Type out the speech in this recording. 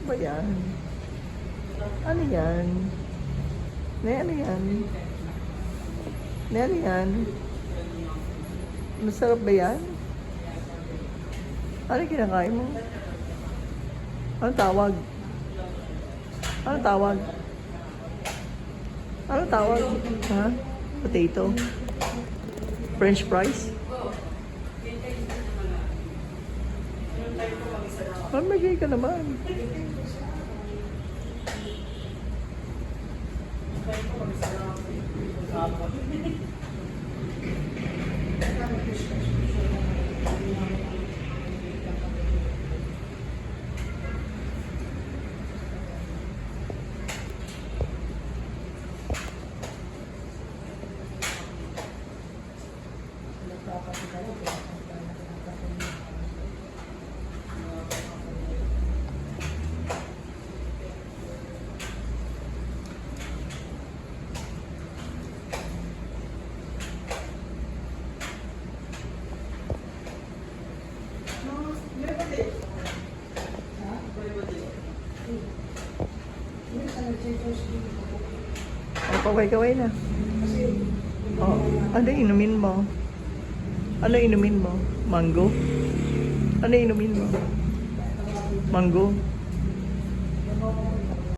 Ba yan? Ano yan? Ano yan? Ano yan? Masarap ba yan? Ano kinakain mo? Ano tawag? Ano tawag? Ano tawag? Ha? Potato? French fries? Mamagay ka naman. Kaway-kaway na. Oh, ano inumin mo? Ano inumin mo? Mango? Ano inumin mo? Mango?